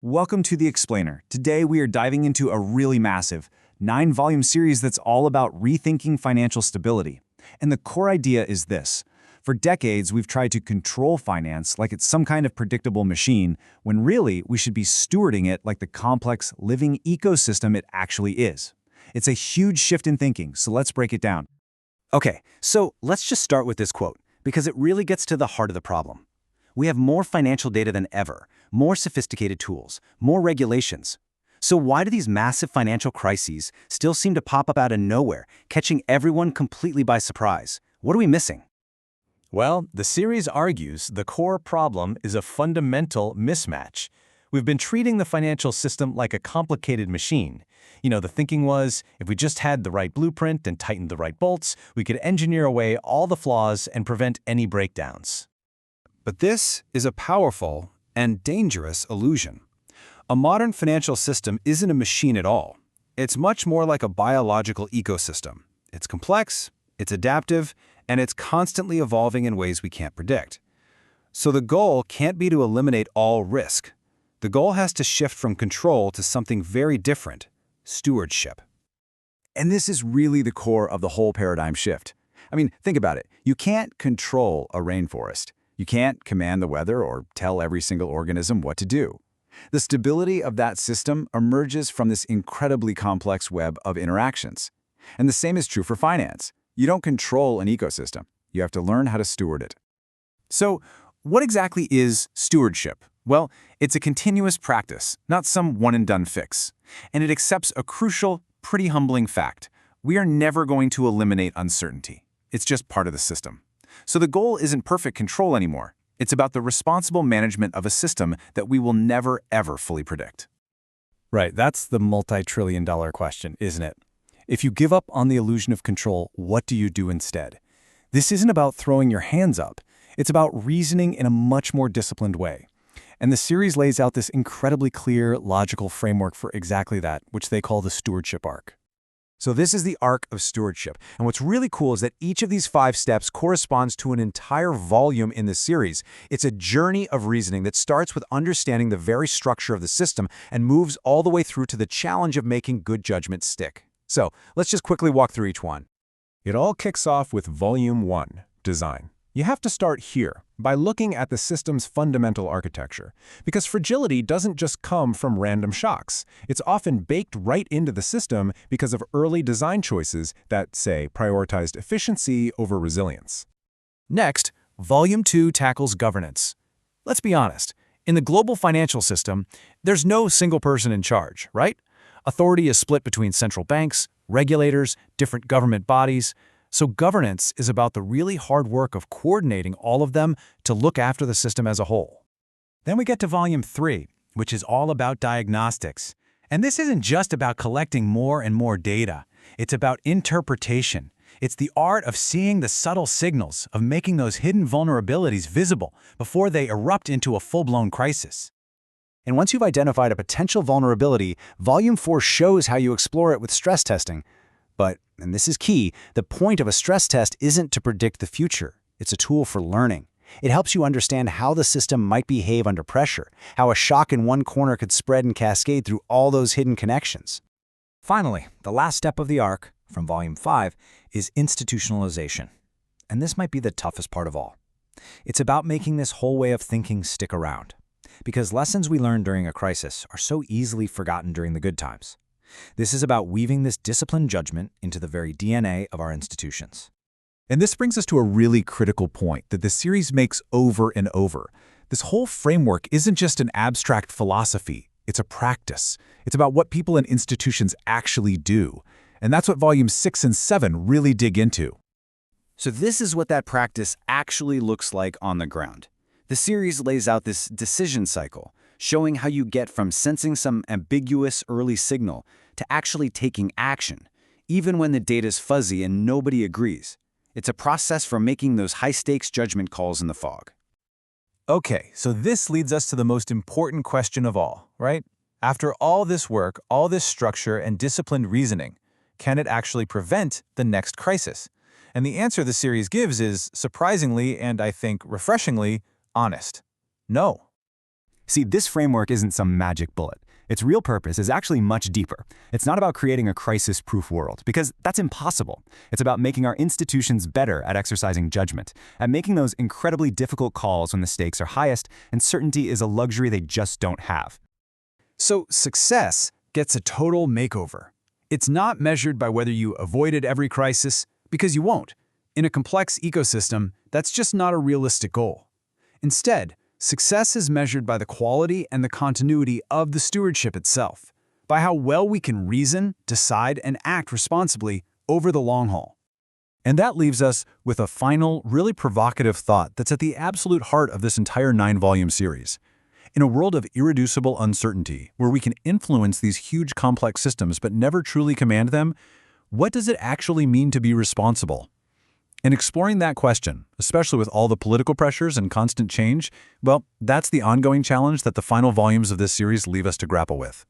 Welcome to The Explainer. Today we are diving into a really massive, 9-volume series that's all about rethinking financial stability. And the core idea is this. For decades, we've tried to control finance like it's some kind of predictable machine, when really we should be stewarding it like the complex, living ecosystem it actually is. It's a huge shift in thinking, so let's break it down. Okay, so let's just start with this quote, because it really gets to the heart of the problem. We have more financial data than ever, more sophisticated tools, more regulations. So why do these massive financial crises still seem to pop up out of nowhere, catching everyone completely by surprise? What are we missing? Well, the series argues the core problem is a fundamental mismatch. We've been treating the financial system like a complicated machine. The thinking was, if we just had the right blueprint and tightened the right bolts, we could engineer away all the flaws and prevent any breakdowns. But this is a powerful and dangerous illusion. A modern financial system isn't a machine at all. It's much more like a biological ecosystem. It's complex, it's adaptive, and it's constantly evolving in ways we can't predict. So the goal can't be to eliminate all risk. The goal has to shift from control to something very different: stewardship. And this is really the core of the whole paradigm shift. Think about it. You can't control a rainforest. You can't command the weather or tell every single organism what to do. The stability of that system emerges from this incredibly complex web of interactions. And the same is true for finance. You don't control an ecosystem. You have to learn how to steward it. So, what exactly is stewardship? Well, it's a continuous practice, not some one-and-done fix. And it accepts a crucial, pretty humbling fact. We are never going to eliminate uncertainty. It's just part of the system. So the goal isn't perfect control anymore. It's about the responsible management of a system that we will never, ever fully predict. Right, that's the multi-trillion-dollar question, isn't it? If you give up on the illusion of control, what do you do instead? This isn't about throwing your hands up. It's about reasoning in a much more disciplined way. And the series lays out this incredibly clear, logical framework for exactly that, which they call the stewardship arc. So this is the arc of stewardship. And what's really cool is that each of these 5 steps corresponds to an entire volume in the series. It's a journey of reasoning that starts with understanding the very structure of the system and moves all the way through to the challenge of making good judgment stick. So let's just quickly walk through each one. It all kicks off with Volume 1, Design. You have to start here, by looking at the system's fundamental architecture, because fragility doesn't just come from random shocks. It's often baked right into the system because of early design choices that, say, prioritized efficiency over resilience. Next, Volume 2 tackles governance. Let's be honest, in the global financial system, there's no single person in charge, right? Authority is split between central banks, regulators, different government bodies. So governance is about the really hard work of coordinating all of them to look after the system as a whole. Then we get to Volume 3, which is all about diagnostics. And this isn't just about collecting more and more data. It's about interpretation. It's the art of seeing the subtle signals, of making those hidden vulnerabilities visible before they erupt into a full-blown crisis. And once you've identified a potential vulnerability, Volume 4 shows how you explore it with stress testing. But, and this is key, the point of a stress test isn't to predict the future. It's a tool for learning. It helps you understand how the system might behave under pressure, how a shock in one corner could spread and cascade through all those hidden connections. Finally, the last step of the arc, from Volume 5, is institutionalization. And this might be the toughest part of all. It's about making this whole way of thinking stick around. Because lessons we learn during a crisis are so easily forgotten during the good times. This is about weaving this disciplined judgment into the very DNA of our institutions. And this brings us to a really critical point that the series makes over and over. This whole framework isn't just an abstract philosophy, it's a practice. It's about what people and institutions actually do. And that's what Volumes 6 and 7 really dig into. So this is what that practice actually looks like on the ground. The series lays out this decision cycle, showing how you get from sensing some ambiguous early signal to actually taking action, even when the data's fuzzy and nobody agrees. It's a process for making those high-stakes judgment calls in the fog. Okay, so this leads us to the most important question of all, right? After all this work, all this structure and disciplined reasoning, can it actually prevent the next crisis? And the answer the series gives is, surprisingly and I think refreshingly, honest. No. See, this framework isn't some magic bullet. Its real purpose is actually much deeper. It's not about creating a crisis-proof world, because that's impossible. It's about making our institutions better at exercising judgment, at making those incredibly difficult calls when the stakes are highest and certainty is a luxury they just don't have. So success gets a total makeover. It's not measured by whether you avoided every crisis, because you won't. In a complex ecosystem, that's just not a realistic goal. Instead, success is measured by the quality and the continuity of the stewardship itself, by how well we can reason, decide, and act responsibly over the long haul. And that leaves us with a final, really provocative thought that's at the absolute heart of this entire 9-volume series. In a world of irreducible uncertainty, where we can influence these huge complex systems but never truly command them, what does it actually mean to be responsible? In exploring that question, especially with all the political pressures and constant change, well, that's the ongoing challenge that the final volumes of this series leave us to grapple with.